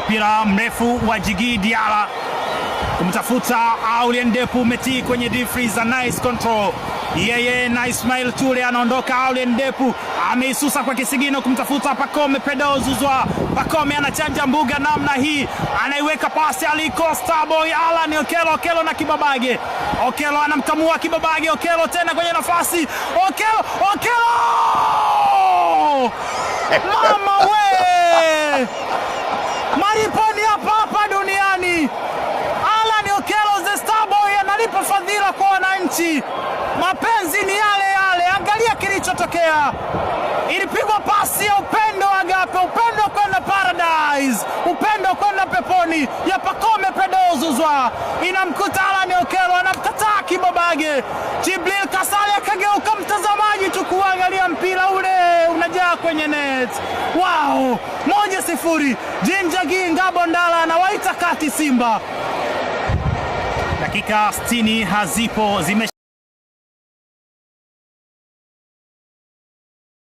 mpira mrefu wa Djigui Diarra kumtafuta Aurelien Depu, Meti kwenye deep freeze, nice control. Yeye na Ismail Toure anaondoka. Aurelien Depu ameisusa kwa kisigino kumtafuta Pacome Pedro Zouzoua. Pacome anachanja mbuga namna hii, anaiweka pasi aliko Starboy Alan Okello. Okello na Kibabage. Okello anamkamua Kibabage. Okello tena kwenye nafasi. Okello! Mama we! Mariponi hapa duniani. Alan Okello the Starboy analipa fadhila kwa wananchi. Mapenzi ni yale yale. Angalia kilichotokea. Ilipigwa pasi ya upendo agape, upendo kwenda paradise, upendo kwenda peponi ya Pacome Pedro Zouzoua. Inamkuta Alan Okello, anamkataa Kibabage. Jibril Kasale akageuka mtazamaji tu kuangalia mpira ule unajaa kwenye net. Wow! 1-0. Jinjagi Ngabo Ndala anawaita kati Simba. Dakika 60 hazipo zime